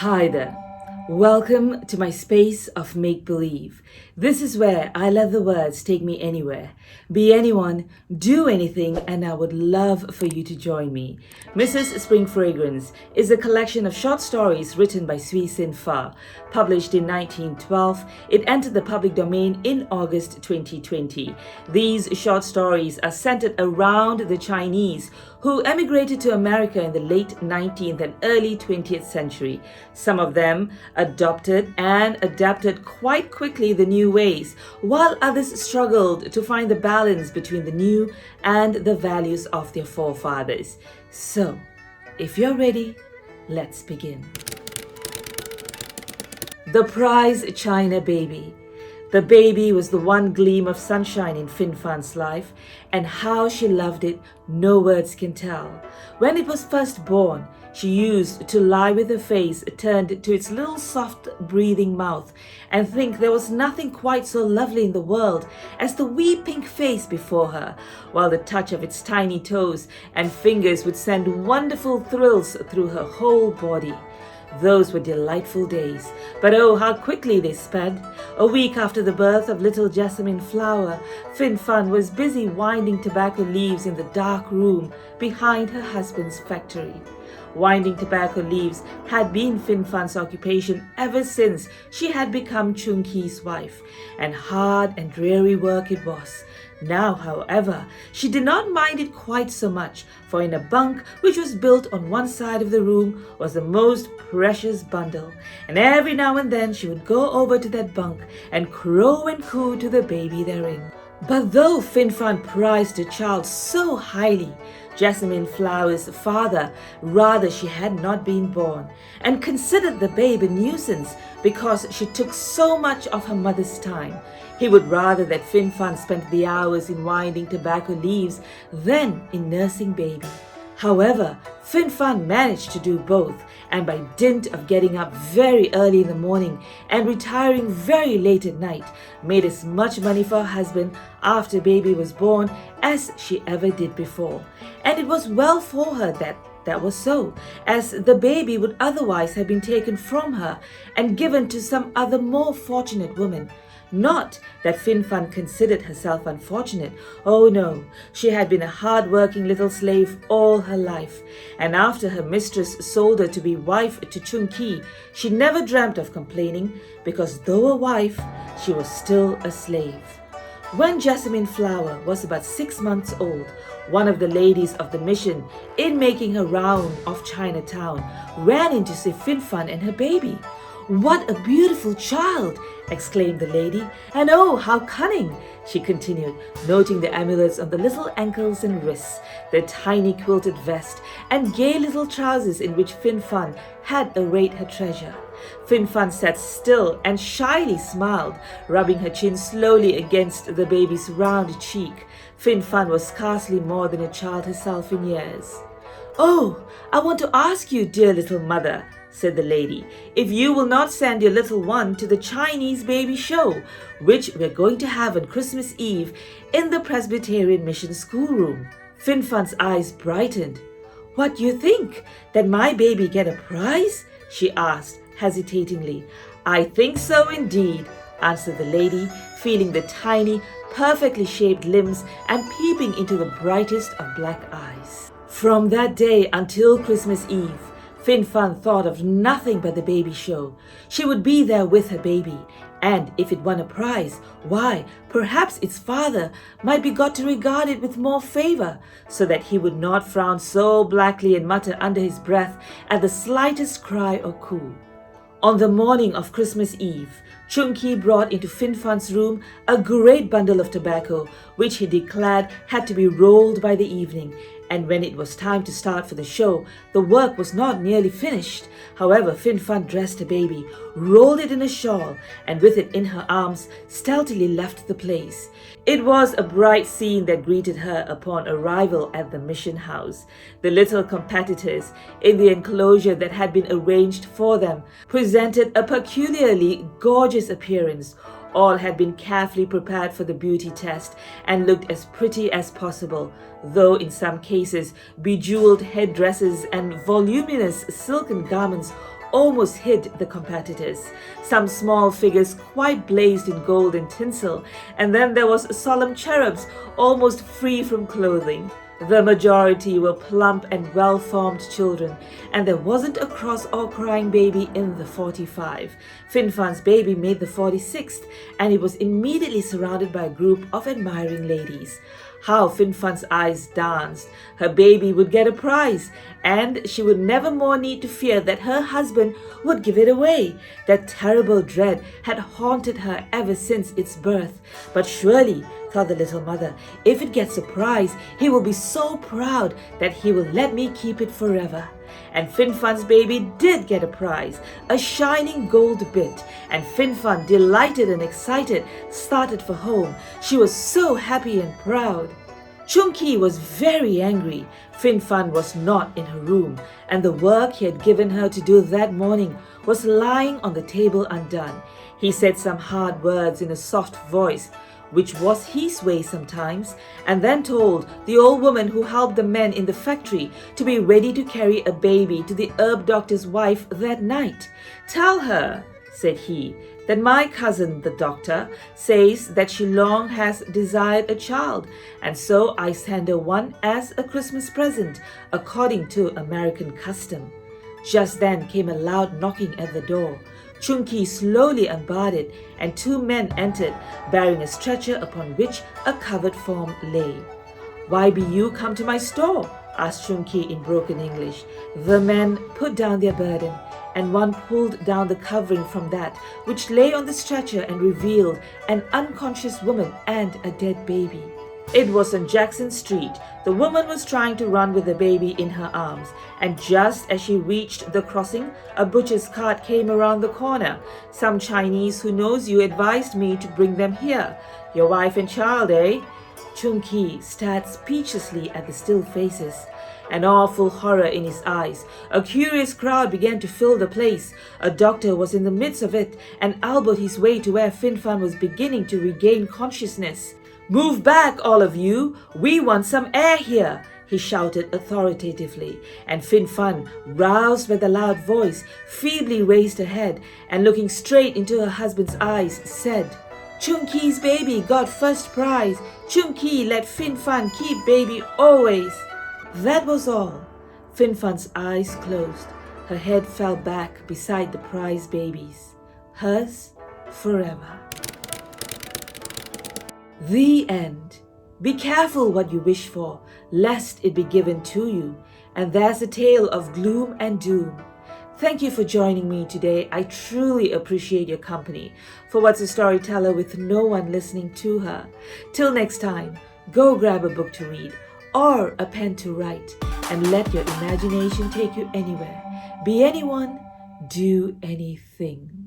Hi there. Welcome to my space of make-believe. This is where I let the words take me anywhere. Be anyone, do anything, and I would love for you to join me. Mrs. Spring Fragrance is a collection of short stories written by Sui Sin Far. Published in 1912, it entered the public domain in August 2020. These short stories are centered around the Chinese who emigrated to America in the late 19th and early 20th century. Some of them adopted and adapted quite quickly the new ways, while others struggled to find the balance between the new and the values of their forefathers. So, if you're ready, let's begin. The Prize China Baby. The baby was the one gleam of sunshine in Fin Fan's life, and how she loved it, no words can tell. When it was first born, she used to lie with her face turned to its little soft breathing mouth and think there was nothing quite so lovely in the world as the wee pink face before her, while the touch of its tiny toes and fingers would send wonderful thrills through her whole body. Those were delightful days, but oh, how quickly they sped. A week after the birth of little Jessamine Flower, Fin Fan was busy winding tobacco leaves in the dark room behind her husband's factory. Winding tobacco leaves had been Fin Fan's occupation ever since she had become Chung Ki's wife, and hard and dreary work it was. Now, however, she did not mind it quite so much, for in a bunk which was built on one side of the room was the most precious bundle, and every now and then she would go over to that bunk and crow and coo to the baby therein. But though Fin Fan prized the child so highly, Jessamine Flower's father rather she had not been born, and considered the babe a nuisance because she took so much of her mother's time. He would rather that Fin Fan spent the hours in winding tobacco leaves than in nursing baby. However, Fin Fan managed to do both, and by dint of getting up very early in the morning and retiring very late at night, made as much money for her husband after baby was born as she ever did before. And it was well for her that was so, as the baby would otherwise have been taken from her and given to some other more fortunate woman. Not that Fin Fan considered herself unfortunate. Oh no, she had been a hard-working little slave all her life, and after her mistress sold her to be wife to Chung Ki, she never dreamt of complaining, because though a wife, she was still a slave. When Jessamine Flower was about 6 months old, one of the ladies of the mission, in making her round of Chinatown, ran in to see Fin Fan and her baby. "What a beautiful child!" exclaimed the lady. "And oh, how cunning!" she continued, noting the amulets on the little ankles and wrists, the tiny quilted vest, and gay little trousers in which Fin Fan had arrayed her treasure. Fin Fan sat still and shyly smiled, rubbing her chin slowly against the baby's round cheek. Fin Fan was scarcely more than a child herself in years. "Oh, I want to ask you, dear little mother," said the lady, "if you will not send your little one to the Chinese baby show, which we're going to have on Christmas Eve in the Presbyterian Mission schoolroom." Fin Fan's eyes brightened. "What do you think? That my baby get a prize?" she asked hesitatingly. "I think so indeed," answered the lady, feeling the tiny, perfectly shaped limbs and peeping into the brightest of black eyes. From that day until Christmas Eve, Fin Fan thought of nothing but the baby show. She would be there with her baby, and if it won a prize, why, perhaps its father might be got to regard it with more favor, so that he would not frown so blackly and mutter under his breath at the slightest cry or coo. On the morning of Christmas Eve, Chung Ki brought into Fin Fan's room a great bundle of tobacco, which he declared had to be rolled by the evening, and when it was time to start for the show, the work was not nearly finished. However, Fin Fan dressed her baby, rolled it in a shawl, and with it in her arms, stealthily left the place. It was a bright scene that greeted her upon arrival at the mission house. The little competitors, in the enclosure that had been arranged for them, presented a peculiarly gorgeous appearance. All had been carefully prepared for the beauty test and looked as pretty as possible, though in some cases bejeweled headdresses and voluminous silken garments almost hid the competitors. Some small figures quite blazed in gold and tinsel, and then there was solemn cherubs almost free from clothing. The majority were plump and well-formed children, and there wasn't a cross or crying baby in the 45. Fin Fan's baby made the 46th, and he was immediately surrounded by a group of admiring ladies. How Fin Fan's eyes danced! Her baby would get a prize, and she would never more need to fear that her husband would give it away. That terrible dread had haunted her ever since its birth. But surely, thought the little mother, if it gets a prize, he will be so proud that he will let me keep it forever. And Fin Fan's baby did get a prize, a shining gold bit, and Fin Fan, delighted and excited, started for home. She was so happy and proud. Chung Ki was very angry. Fin Fan was not in her room, and the work he had given her to do that morning was lying on the table undone. He said some hard words in a soft voice, which was his way sometimes, and then told the old woman who helped the men in the factory to be ready to carry a baby to the herb doctor's wife that night. "Tell her," said he, "that my cousin, the doctor, says that she long has desired a child, and so I send her one as a Christmas present, according to American custom." Just then came a loud knocking at the door. Chung Ki slowly unbarred it, and two men entered, bearing a stretcher upon which a covered form lay. "Why be you come to my store?" asked Chung Ki in broken English. The men put down their burden, and one pulled down the covering from that which lay on the stretcher and revealed an unconscious woman and a dead baby. It was on Jackson Street. The woman was trying to run with the baby in her arms, and just as she reached the crossing, a butcher's cart came around the corner. "Some Chinese who knows you advised me to bring them here. Your wife and child, eh?" Chung Ki stared speechlessly at the still faces, an awful horror in his eyes. A curious crowd began to fill the place. A doctor was in the midst of it and elbowed his way to where Fin Fan was beginning to regain consciousness. "Move back, all of you! We want some air here!" he shouted authoritatively, and Fin Fan, roused by the loud voice, feebly raised her head and, looking straight into her husband's eyes, said, "Chung Ki's baby got first prize. Chung Ki let Fin Fan keep baby always." That was all. Fin Fan's eyes closed. Her head fell back beside the prize babies. Hers forever. The end. Be careful what you wish for, lest it be given to you. And there's a tale of gloom and doom. Thank you for joining me today. I truly appreciate your company. For what's a storyteller with no one listening to her? Till next time, go grab a book to read or a pen to write, and let your imagination take you anywhere. Be anyone, do anything.